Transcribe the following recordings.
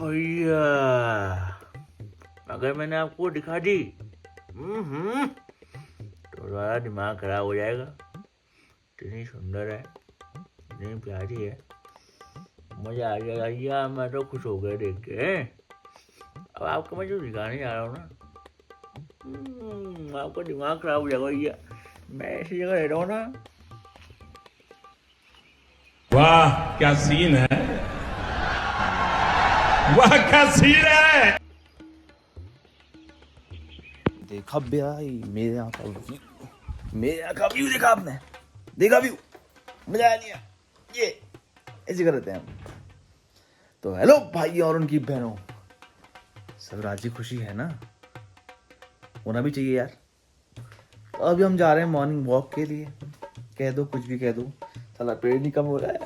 भैया अगर मैंने आपको दिखा दी तो ज़्यादा दिमाग खराब हो जाएगा। इतनी सुंदर है, इतनी प्यारी है, मजा आ जाएगा। या मैं तो खुश हो गया देख के। अब आपको मैं जो दिखाने जा रहा हूँ ना, आपका दिमाग खराब हो जाएगा भैया। मैं ऐसी जगह रह रहा हूँ ना। वाह क्या सीन है, वाह क्या सीन है। देखा भाई मेरे यहाँ का व्यू, मेरे यहाँ का व्यू देखा आपने? देखा व्यू, मजा आया नहीं? ये ऐसे करते हैं हम तो। हेलो भाई और उनकी बहनों, सब राजी खुशी है ना? होना भी चाहिए यार। तो अभी हम जा रहे हैं मॉर्निंग वॉक के लिए। कह दो कुछ भी कह दो, साला पेट नहीं कम हो रहा है।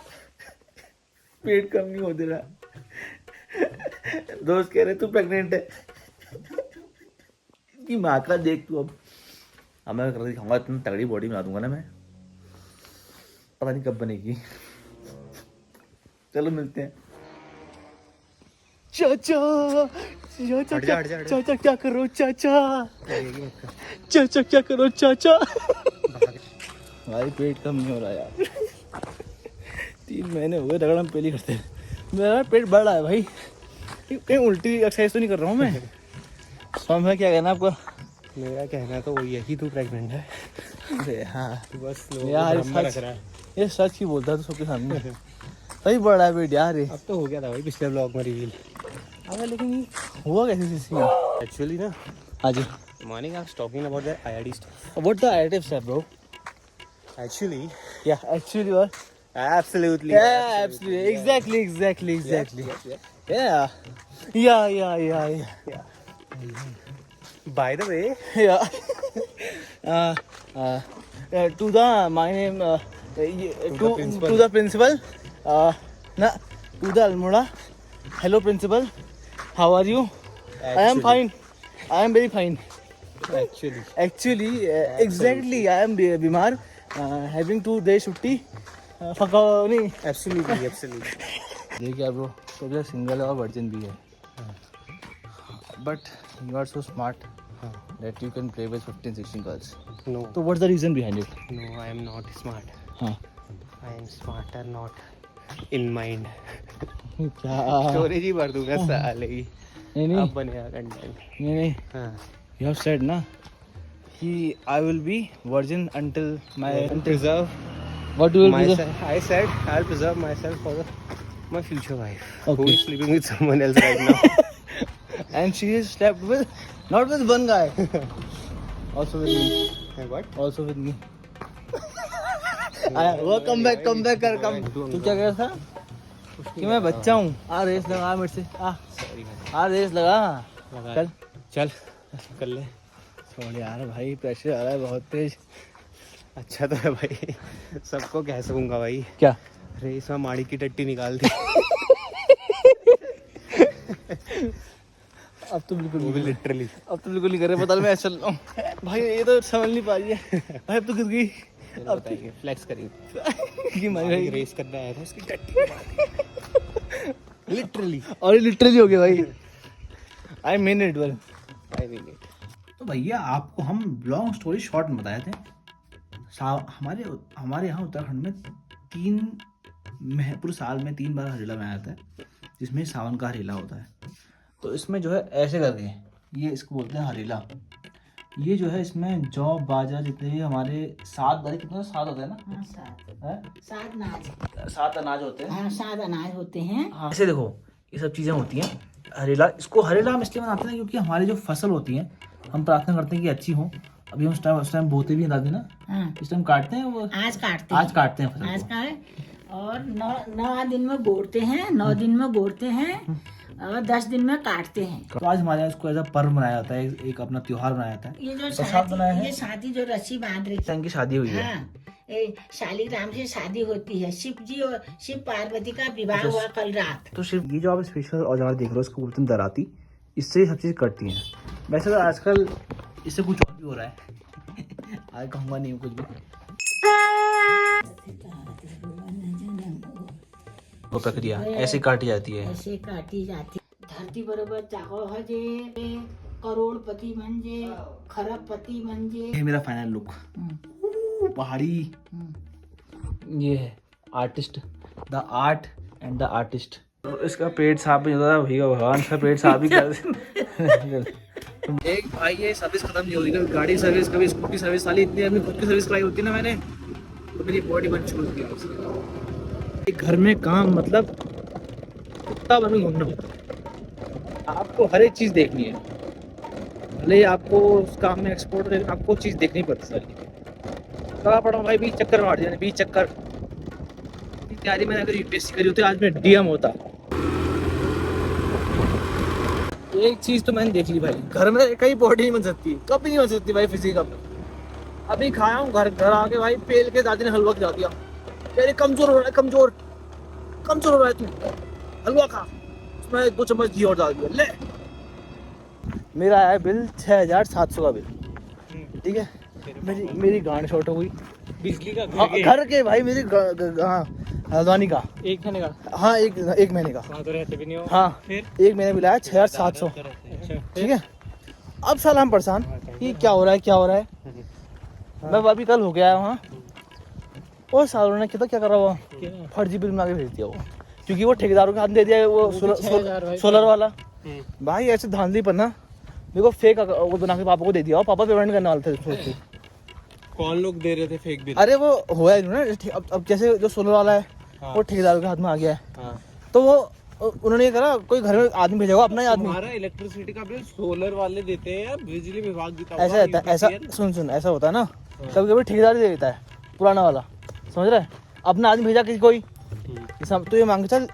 पेट कम नहीं हो दे रहा। दोस्त कह रहे तू प्रेग्नेंट है। कि माँ का देख तू। अब मैं कर दिखाऊंगा, इतनी तगड़ी बॉडी बना दूंगा ना मैं, पता नहीं कब बनेगी। चलो मिलते हैं। चाचा चाचा क्या करो चाचा, चाचा क्या करो चाचा। भाई पेट कम नहीं हो रहा यार। 3 महीने हो गए रगड़म पेली करते। मेरा पेट बढ़ रहा है भाई। कहीं उल्टी एक्सरसाइज तो नहीं कर रहा हूँ मैं? समझ क्या कहना आपको? मेरा कहना तो वही है कि तू प्रेग्नेंट है। हाँ बस यार ये सच ही बोलता है तो सबके सामने। सही बढ़ रहा है पेट यार। अब तो हो गया था भाई पिछले ब्लॉग में रिवील। अब लेकिन हुआ कैसे सीन? एक्चुअली ना हाँ जी, morning I was talking about the IIT stuff. What the additives है bro? Actually yeah actually what? Absolutely exactly. Yeah. By the way To the my name to the principal to the Almora. Hello principal, how are you? I am fine. I am very fine. Actually exactly I am बीमार, having 2 days छुट्टी। नहीं absolutely देखिए bro, तो single है और virgin भी है, but you are so smart that you can play with 15-16 girls. नो So what's the reason behind it? नो आई एम नॉट स्मार्ट, हाँ I am smarter not in mind. क्या? स्टोरेज ही भर दूंगा साले ही। नहीं अब बनेगा कंटेंट। नहीं हाँ you have said ना कि I will be virgin until my preserve what do you will be myself. I said I'll preserve myself for my future wife, who Okay. is sleeping with someone else right now. and she is slept with not with one guy, also with me, And what? also with me. वो come back कर कम। तू क्या कह रहा था कि मैं बच्चा हूँ? आ रेस लगा मेरे से, आ रेस लगा। चल चल कर ले। छोड़ यार भाई, प्रेशर आ रहा है बहुत तेज। अच्छा तो है भाई, सबको कह सकूंगा भाई। क्या? रेस में माड़ी की टट्टी निकाल दी। अब तो बिल्कुल वो भी लिटरली। अब तो बिल्कुल नहीं कर रहे। बता मैं ऐसा चल रहा हूँ भाई, ये तो समझ नहीं पा रही है भाई। अब तो गिर गई। अब बताएंगे, फ्लेक्स करेंगे कि भाई। भाई रेस करना आया था, उसकी टट्टी लिटरली। और लिटरली हो गया भाई। I mean it well. I mean it. तो भैया आपको हम लॉन्ग स्टोरी शॉर्ट में बताए थे। हमारे यहाँ उत्तराखंड में पूरे साल में 3 बार हरेला में आता है, जिसमें सावन का हरेला होता है। तो इसमें जो है ऐसे करके, ये इसको बोलते हैं हरेला। ये जो है इसमें जौ बाजरा जितने भी हमारे 7 कितने 7 होते हैं ना? हाँ, सात अनाज होते हैं। हाँ, 7 अनाज होते हैं। हाँ ऐसे देखो, ये सब चीज़ें होती हैं। हरेला, इसको हरेला हम इसलिए मनाते हैं क्योंकि हमारी जो फसल होती है, हम प्रार्थना करते हैं कि अच्छी हो। अभी हम उस टाइम बोते भी हैं दादी ना, हाँ, इस टाइम काटते हैं वो। आज काटते हैं फसल आज को। का। और 9 दिन में गोड़ते हैं, 9 दिन में गोड़ते हैं और 10 दिन में काटते हैं। तो आज हमारे यहाँ इसको एज अ पर्व मनाया जाता है, एक अपना त्योहार मनाया जाता है। ये जो प्रसाद बनाया है। ये शादी जो रस्सी बांध रही की शादी हुई है। हाँ, शालीग्राम से शादी होती है। शिव जी और शिव पार्वती का विवाह हुआ कल रात। तो सिर्फ ये जो आप स्पेशल औजार देख रहे हो, इसको बोलते हैं दराती। इससे सब चीज़ कटती हैं। वैसे तो आजकल इससे कुछ और भी हो रहा है। आज कहूँगा नहीं कुछ भी। वो प्रक्रिया ऐसे काटी जाती है। ऐसे काटी जाती। धरती बरोबर चाको हजे करोड़पति म्हणजे खरबपति म्हणजे ये मेरा फाइनल लुक, पहाड़ी। ये है artist, the art and the artist. तो इसका पेट साफ नहीं होता भैया, भगवान इसका पेट साफ ही कर एक भाई ये सर्विस खत्म नहीं होती, कभी गाड़ी सर्विस, कभी स्कूटी सर्विस, साली इतनी अपनी खुद की सर्विस कराई होती है ना मैंने, तो मेरी बॉडी बन चुकी है। घर में काम मतलब कुत्ता बन के घूमना होता है। आपको हर एक चीज़ देखनी है, भले आपको उस काम में एक्सपोर्ट, लेकिन आपको चीज़ देखनी पड़ती सारी। कहा पड़ा भाई 20 चक्कर मार दिया, 20 चक्कर। तैयारी मैंने अगर यूपीएससी करी होती आज मैं डीएम होता। एक चीज़ तो मैंने देख ली भाई, घर में कहीं बॉडी नहीं बन सकती, कभी नहीं बन सकती भाई फिजिकल। अभी खाया हूँ घर आके भाई, पेल के दादी ने हलवा खिला दिया, यार कमजोर हो रहा है, कमजोर हो रहा है तू, हलवा खा, उसमें 2 चम्मच घी और डाल दिया, ले। मेरा आया बिल 6700 का बिल, ठीक है। मेरी गांड शॉर्ट हो गई, बिजली का घर के भाई, मेरी हल्द्वानी का एक महीने का। हाँ, एक महीने का। तो रहते भी नहीं हो। हाँ, फिर एक महीने मिला है 6700, ठीक है। अब साला हम परेशान कि क्या हो रहा है। मैं अभी कल हो गया है वहाँ, और सालों ने क्या कर रहा हुआ, फर्जी बिल बना के भेज दिया वो, क्योंकि वो ठेकेदारों के हाथ में दे दिया है, वो सोलर वाला। भाई ऐसे धांधली पर ना मेरे को फेक वो बना के पापा को दे दिया, और पापा पेमेंट करने वाले थे। कौन लोग दे रहे थे फेक बिल? अरे वो हुआ है ना, अब जैसे जो सोलर वाला है वो ठेकेदारों के हाथ में आ गया है, तो वो उन्होंने ये करा, कोई घर में आदमी भेजा होगा अपना ही आदमी। हमारा इलेक्ट्रिसिटी का बिल सोलर वाले देते हैं या बिजली विभाग देता ऐसा रहता है, ऐसा सुन ऐसा होता है ना, कभी कभी ठेकेदार दे देता है पुराना वाला, समझ रहा है, अपना आदमी भेजा किसी कोई, तो ये मांग चल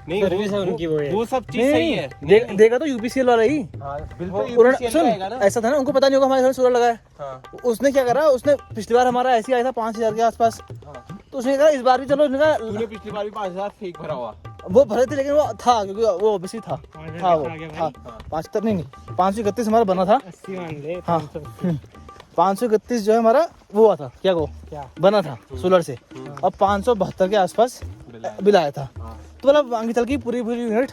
नहीं, सर्विस है उनकी, वो सब चीज सही है। देगा तो यूपीसीएल वाला ही। सुन, ऐसा था ना, उनको पता नहीं होगा हमारे घर में सोलर लगा है। उसने क्या करा, उसने पिछली बार हमारा ऐसे आया था 5000 के आसपास, तो उसने कहा इस बार भी चलो, उसने कहा तूने पिछली बार भी 5000 फेक भरा हुआ। वो भरे थे, लेकिन वो था, क्योंकि वो ओबीसी था वो था 5 नहीं 531 हमारा बना था। 80 मान ले। हाँ, 531 जो है हमारा वो हुआ था, क्या बना था सोलर से, और 572 के आसपास बिल आया था। तो मतलब मांगी चल की पूरी यूनिट,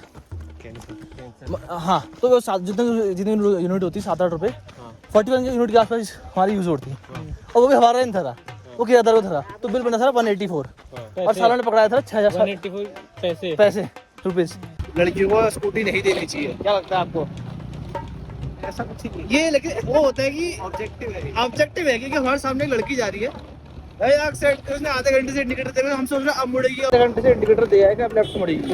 हाँ, तो वो जितनी यूनिट होती है 7-8 रुपये, 41 यूनिट के आसपास हमारी यूज होती है, और वो भी हमारा नहीं था, वो किराएदार का था। तो बिल बना था 184, और सालों ने पकड़ाया था 6000 पैसे रुपीज। लड़कियों को स्कूटी नहीं देनी चाहिए, क्या लगता है आपको? ऐसा कुछ नहीं ये, लेकिन वो होता है कि ऑब्जेक्टिव है कि हमारे सामने एक लड़की जा रही है, उसने आधे घंटे से इंडिकेटर दे, हम सोच रहे अब मुड़ेगी, आधे घंटे से इंडिकेटर दे आएगा, अब लेफ्ट मुड़ेगी,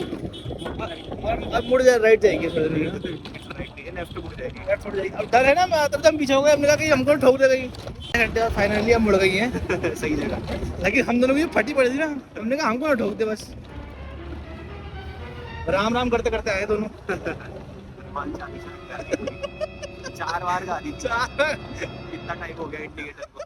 अब मुड़ जाए, राइट जाएगी, लेफ्ट मुड़ जाएगी। अब डर है ना, मैं तब हम पीछे हो गए, हमने कहा कि हमको ठोक दे गई, घंटे बाद फाइनली हम मुड़ गई हैं सही जगह। लेकिन हम दोनों की फटी पड़ी थी ना, हमने कहा हमको ना ठोक दे, बस राम करते करते आए दोनों। 4 बार गाड़ी, इतना टाइम हो गया इंडिकेटर को।